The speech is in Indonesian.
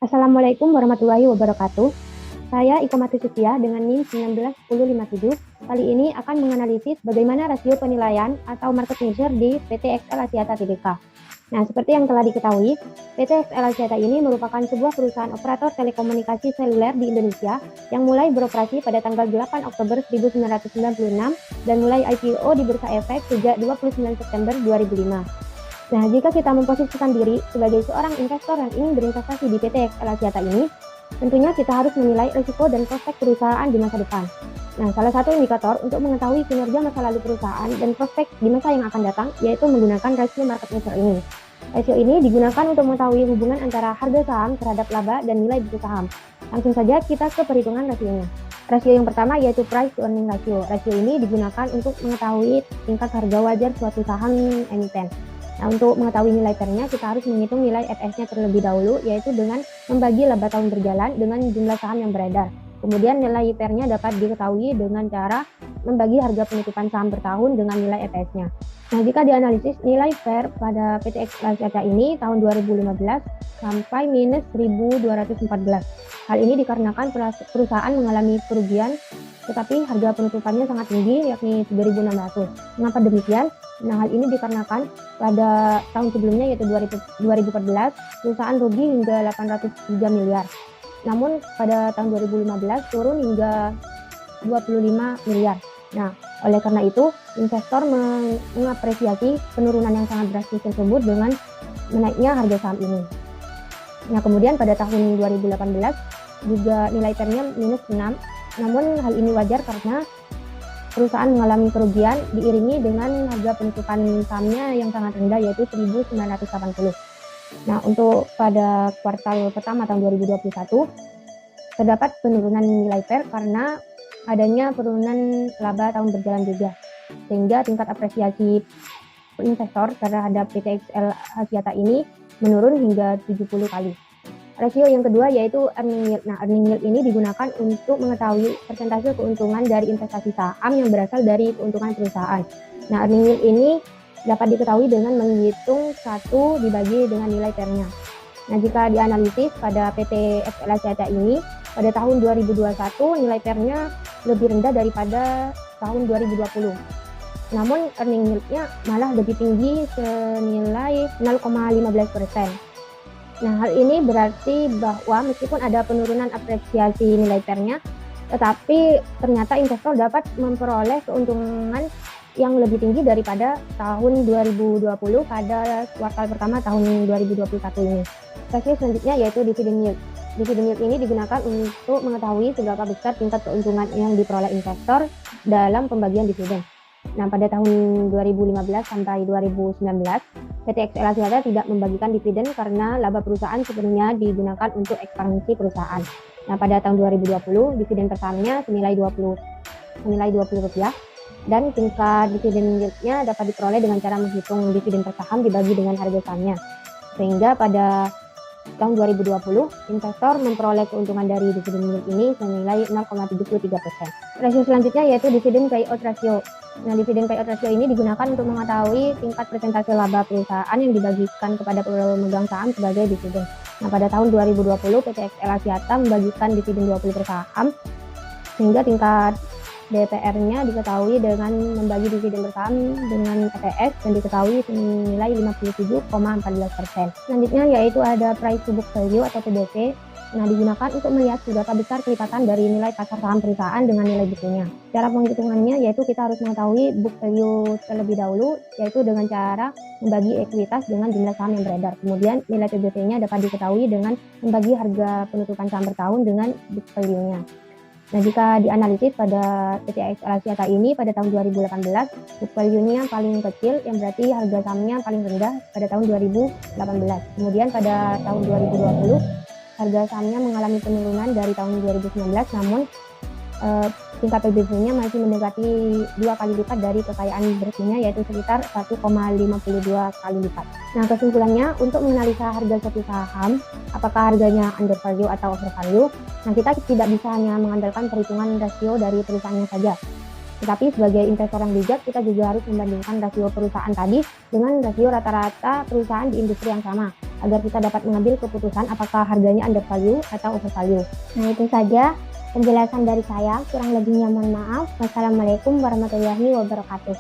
Assalamualaikum warahmatullahi wabarakatuh. Saya Iko Mati Sutia dengan NIM 191057. Kali ini akan menganalisis bagaimana rasio penilaian atau market measure di PT XL Axiata Tbk. Nah, seperti yang telah diketahui, PT XL Axiata ini merupakan sebuah perusahaan operator telekomunikasi seluler di Indonesia yang mulai beroperasi pada tanggal 8 Oktober 1996 dan mulai IPO di Bursa Efek sejak 29 September 2005. Nah, jika kita memposisikan diri sebagai seorang investor yang ingin berinvestasi di PT XL Axiata ini, tentunya kita harus menilai risiko dan prospek perusahaan di masa depan. Nah, salah satu indikator untuk mengetahui kinerja masa lalu perusahaan dan prospek di masa yang akan datang yaitu menggunakan rasio market measure ini. Rasio ini digunakan untuk mengetahui hubungan antara harga saham terhadap laba dan nilai buku saham. Langsung saja kita ke perhitungan rasionya. Rasio yang pertama yaitu price to earning ratio. Rasio ini digunakan untuk mengetahui tingkat harga wajar suatu saham emiten. Nah, untuk mengetahui nilai PER-nya, kita harus menghitung nilai FS-nya terlebih dahulu, yaitu dengan membagi laba tahun berjalan dengan jumlah saham yang beredar. Kemudian nilai PER-nya dapat diketahui dengan cara membagi harga penutupan saham per tahun dengan nilai FS-nya. Nah, jika dianalisis nilai PER pada PT XL Axiata ini tahun 2015 sampai minus 1.214. Hal ini dikarenakan perusahaan mengalami kerugian, tetapi harga penutupannya sangat tinggi, yakni 3.600. Mengapa demikian? Nah, hal ini dikarenakan pada tahun sebelumnya yaitu 2014 perusahaan rugi hingga 803 miliar. Namun pada tahun 2015 turun hingga 25 miliar. Nah, oleh karena itu investor mengapresiasi penurunan yang sangat drastis tersebut dengan menaiknya harga saham ini. Nah, kemudian pada tahun 2018 juga nilai PER-nya minus 6. Namun hal ini wajar karena perusahaan mengalami kerugian diiringi dengan harga penutupan sahamnya yang sangat rendah yaitu 1.980. Nah, untuk pada kuartal pertama tahun 2021 terdapat penurunan nilai PER karena adanya penurunan laba tahun berjalan juga, sehingga tingkat apresiasi investor terhadap PT XL Axiata ini menurun hingga 70 kali. Rasio yang kedua yaitu earning yield. Nah, earning yield ini digunakan untuk mengetahui persentase keuntungan dari investasi saham yang berasal dari keuntungan perusahaan. Nah, earning yield ini dapat diketahui dengan menghitung 1 dibagi dengan nilai PER-nya. Nah, jika dianalisis pada PT XL Axiata ini, pada tahun 2021 nilai PER-nya lebih rendah daripada tahun 2020. Namun, earning yield-nya malah lebih tinggi senilai 0,15%. Nah, hal ini berarti bahwa meskipun ada penurunan apresiasi nilai PER-nya, tetapi ternyata investor dapat memperoleh keuntungan yang lebih tinggi daripada tahun 2020 pada kuartal pertama tahun 2021 ini. Rasio selanjutnya yaitu dividend yield. Dividend yield ini digunakan untuk mengetahui seberapa besar tingkat keuntungan yang diperoleh investor dalam pembagian dividen. Nah, pada tahun 2015 sampai 2019, PT XL Axiata tidak membagikan dividen karena laba perusahaan sepenuhnya digunakan untuk ekspansi perusahaan. Nah, pada tahun 2020, dividen per sahamnya senilai 20 rupiah dan tingkat dividen yield-nya dapat diperoleh dengan cara menghitung dividen per saham dibagi dengan harga sahamnya. Sehingga pada tahun 2020, investor memperoleh keuntungan dari dividen yield ini senilai 0,73%. Rasio selanjutnya yaitu dividen payout ratio. Nah, dividen payout ratio ini digunakan untuk mengetahui tingkat persentase laba perusahaan yang dibagikan kepada pemegang saham sebagai dividen. Nah, pada tahun 2020, PT XL Axiata membagikan dividen 20 per saham, sehingga tingkat DPR-nya diketahui dengan membagi dividen per saham dengan EPS dan diketahui senilai 57,14%. Selanjutnya yaitu ada price to book value atau PBV. Nah, digunakan untuk melihat seberapa besar kelipatan dari nilai pasar saham perusahaan dengan nilai bukunya. Cara penghitungannya yaitu kita harus mengetahui book value terlebih dahulu, yaitu dengan cara membagi ekuitas dengan jumlah saham yang beredar. Kemudian nilai PBV-nya dapat diketahui dengan membagi harga penutupan saham per tahun dengan book value-nya. Nah, jika dianalisis pada PT XL Axiata ini pada tahun 2018, book value-nya paling kecil, yang berarti harga sahamnya paling rendah pada tahun 2018. Kemudian pada tahun 2020, harga sahamnya mengalami penurunan dari tahun 2019, namun tingkat PBV-nya masih mendekati 2 kali lipat dari kekayaan bersihnya, yaitu sekitar 1,52 kali lipat. Nah, kesimpulannya untuk menganalisa harga suatu saham, apakah harganya under value atau over value, nah kita tidak bisa hanya mengandalkan perhitungan rasio dari perusahaannya saja. Tetapi sebagai investor yang bijak, kita juga harus membandingkan rasio perusahaan tadi dengan rasio rata-rata perusahaan di industri yang sama, agar kita dapat mengambil keputusan apakah harganya undervalue atau overvalue. Nah, itu saja penjelasan dari saya. Kurang lebihnya mohon maaf. Wassalamualaikum warahmatullahi wabarakatuh.